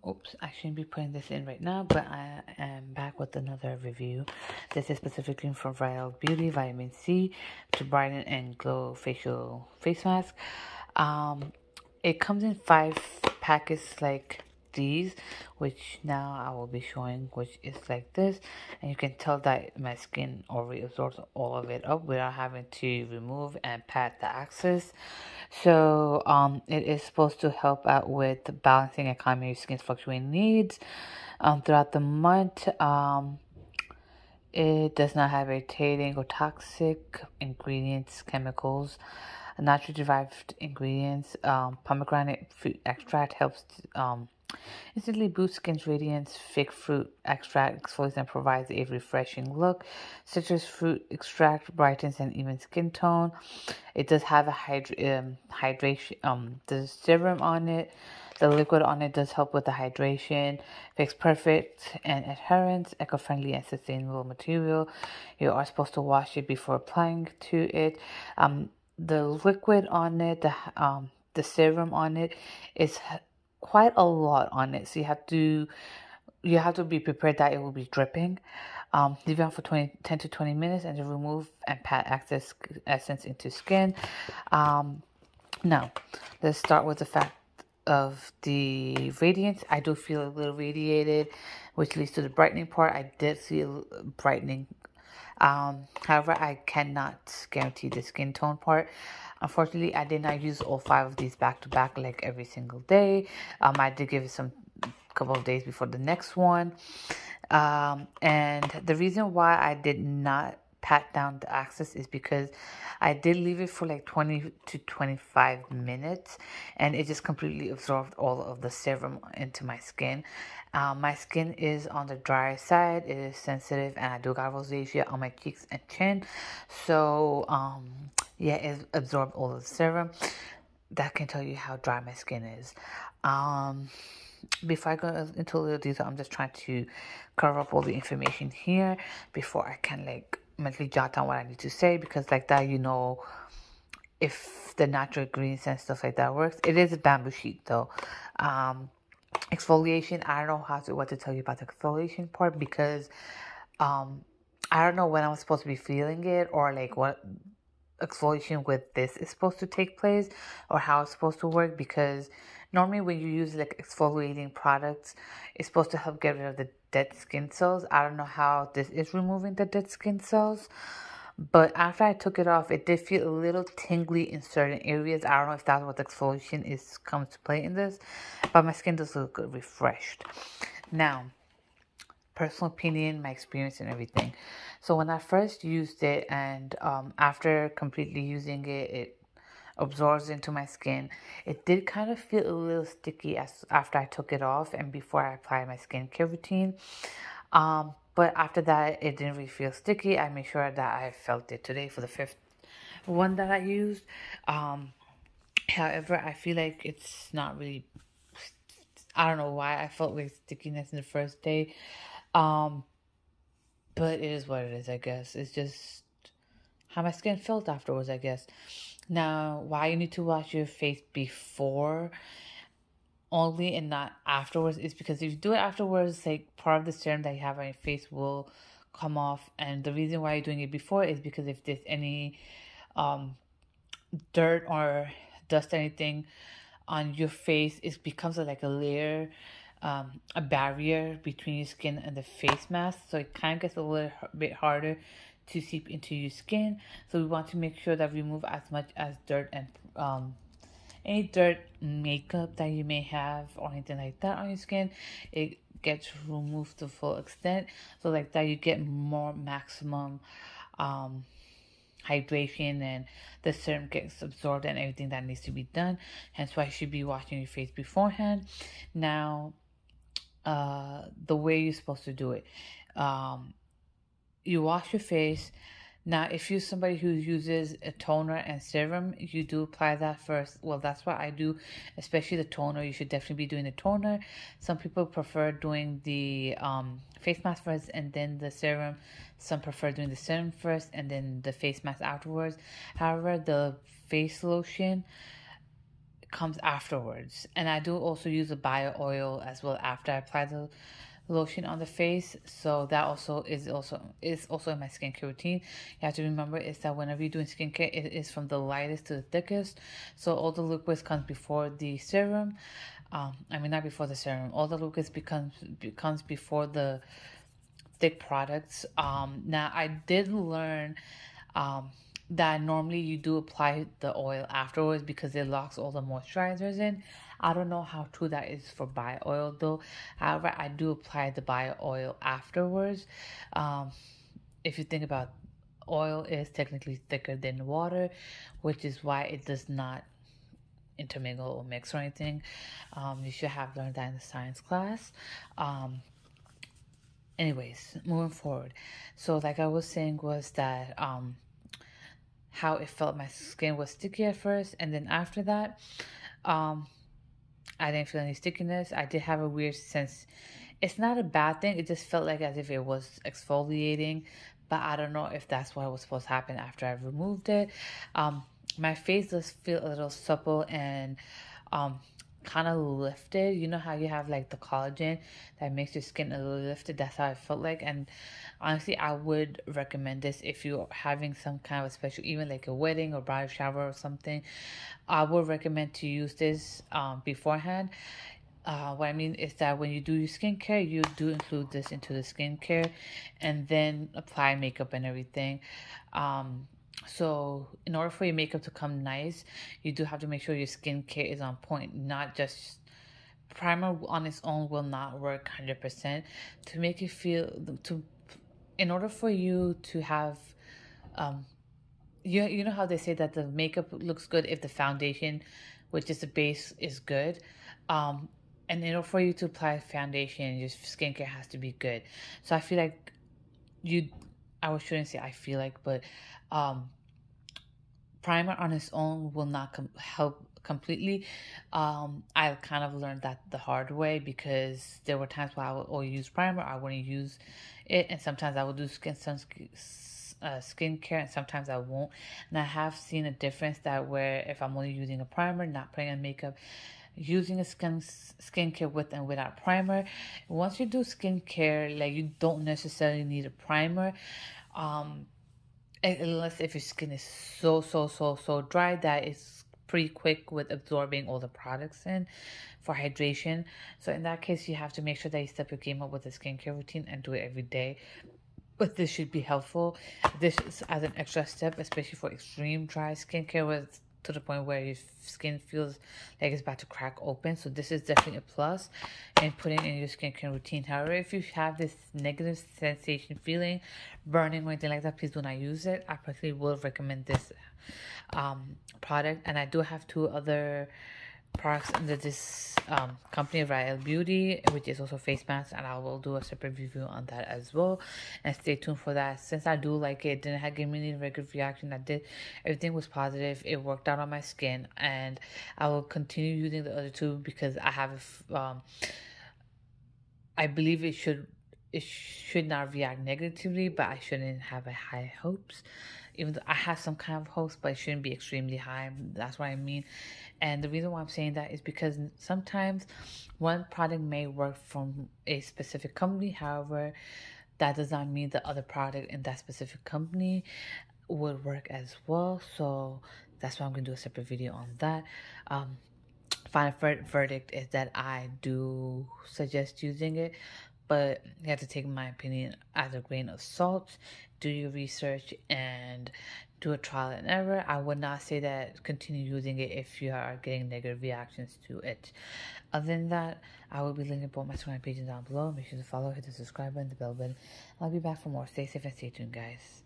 Oops, I shouldn't be putting this in right now, but I am back with another review. This is specifically from Rael Beauty Vitamin C to Brighten and Glow Facial Face Mask. It comes in 5 packets like these, which now I will be showing, which is like this, and you can tell that my skin already absorbs all of it up without having to remove and pat the excess. So it is supposed to help out with balancing and calming your skin's fluctuating needs throughout the month. It does not have irritating or toxic ingredients, chemicals, naturally derived ingredients. Pomegranate fruit extract helps instantly boost skin's radiance. Fig fruit extract exfoliates and provides a refreshing look. Citrus fruit extract brightens and evens skin tone. It does have a hydration. The serum on it, the liquid on it does help with the hydration. Fix perfect and adherence, eco-friendly and sustainable material. You are supposed to wash it before applying to it. The liquid on it, the serum on it is quite a lot on it, so you have to be prepared that it will be dripping. Leave it on for 10 to 20 minutes and then remove and pat excess essence into skin. Now let's start with the fact of the radiance. I do feel a little radiated, which leads to the brightening part. I did feel brightening. However, I cannot guarantee the skin tone part. Unfortunately, I did not use all 5 of these back to back like every single day. I did give it some couple of days before the next one. And the reason why I did not pat down the excess is because I did leave it for like 20 to 25 minutes and it just completely absorbed all of the serum into my skin. My skin is on the drier side. It is sensitive and I do got rosacea on my cheeks and chin. So yeah, it absorbed all of the serum. That can tell you how dry my skin is. Before I go into a little detail, I'm just trying to cover up all the information here before I can like mentally jot down what I need to say, because like that, you know, if the natural ingredients and stuff like that works. It is a bamboo sheet though. Exfoliation, I don't know what to tell you about the exfoliation part, because I don't know when I'm supposed to be feeling it, or like what exfoliation with this is supposed to take place, or how it's supposed to work, because normally when you use like exfoliating products, it's supposed to help get rid of the dead skin cells. I don't know how this is removing the dead skin cells, but after I took it off, it did feel a little tingly in certain areas. I don't know if that's what the exfoliation comes to play in this, but my skin does look refreshed. Now, personal opinion, my experience and everything. So when I first used it, and after completely using it, it absorbs into my skin. It did kind of feel a little sticky after I took it off and before I applied my skincare routine. But after that, it didn't really feel sticky. I made sure that I felt it today for the 5th one that I used. However, I feel like it's not really, I don't know why I felt like stickiness in the first day. But it is what it is, I guess. It's just how my skin felt afterwards, I guess. Now, why you need to wash your face before only and not afterwards is because if you do it afterwards, like part of the serum that you have on your face will come off. And the reason why you're doing it before is because if there's any dirt or dust, anything on your face, it becomes like a layer, a barrier between your skin and the face mask. So it kind of gets a little bit harder to seep into your skin. So we want to make sure that we remove as much as dirt and any dirt, makeup that you may have or anything like that on your skin. It gets removed to full extent, so like that you get more maximum hydration and the serum gets absorbed and everything that needs to be done. Hence why you should be washing your face beforehand. Now the way you're supposed to do it, you wash your face. Now, if you're somebody who uses a toner and serum, you do apply that first. Well, that's what I do, especially the toner. You should definitely be doing the toner. Some people prefer doing the face mask first and then the serum. Some prefer doing the serum first and then the face mask afterwards. However, the face lotion comes afterwards. And I do also use a bio oil as well after I apply the lotion on the face, so that also in my skincare routine. You have to remember is that whenever you're doing skincare, it is from the lightest to the thickest. So all the liquids comes before the serum. I mean, not before the serum. All the liquids becomes before the thick products. Now I did learn that normally you do apply the oil afterwards because it locks all the moisturizers in. I don't know how true that is for bio oil though. However, I do apply the bio oil afterwards. If you think about, oil is technically thicker than water, which is why it does not intermingle or mix or anything. You should have learned that in the science class. Anyways, moving forward. So like I was saying was that how it felt my skin was sticky at first, and then after that, I didn't feel any stickiness. I did have a weird sense. It's not a bad thing. It just felt like as if it was exfoliating, but I don't know if that's what was supposed to happen after I removed it. My face does feel a little supple and kind of lifted. You know how you have like the collagen that makes your skin a little lifted? That's how it felt like. And honestly, I would recommend this if you're having some kind of a special, even like a wedding or bridal shower or something. I would recommend to use this beforehand. What I mean is that when you do your skincare, you do include this into the skincare and then apply makeup and everything. So in order for your makeup to come nice, you do have to make sure your skincare is on point. Not just primer on its own will not work 100%. To make it feel in order for you to have you know how they say that the makeup looks good if the foundation, which is the base, is good. And in order for you to apply foundation, your skincare has to be good. So I feel like shouldn't say I feel like, but primer on its own will not help completely. I kind of learned that the hard way because there were times where I would always use primer, I wouldn't use it, and sometimes I would do skincare and sometimes I won't. And I have seen a difference that where if I'm only using a primer, not putting on makeup, using a skincare with and without primer, once you do skincare, like, you don't necessarily need a primer, unless if your skin is so dry that it's pretty quick with absorbing all the products in for hydration. So in that case, you have to make sure that you step your game up with a skincare routine and do it every day. But this should be helpful. This is as an extra step, especially for extreme dry skincare with to the point where your skin feels like it's about to crack open. So this is definitely a plus in putting in your skincare routine. However, if you have this negative sensation, feeling, burning, or anything like that, please do not use it. I personally will recommend this product. And I do have 2 other products under this company, Rael Beauty, which is also face masks, and I will do a separate review on that as well, and stay tuned for that. Since I do like it, didn't give me any negative reaction. Everything was positive. It worked out on my skin, and I will continue using the other 2 because I have I believe it should not react negatively, but I shouldn't have a high hopes. Even though I have some kind of hopes, but it shouldn't be extremely high. That's what I mean. And the reason why I'm saying that is because sometimes one product may work from a specific company. However, that does not mean the other product in that specific company would work as well. So that's why I'm going to do a separate video on that. Final verdict is that I do suggest using it, but you have to take my opinion as a grain of salt. Do your research and do a trial and error. I would not say that continue using it if you are getting negative reactions to it. Other than that, I will be linking both my Instagram pages down below. Make sure to follow, hit the subscribe button, the bell button. I'll be back for more. Stay safe and stay tuned, guys.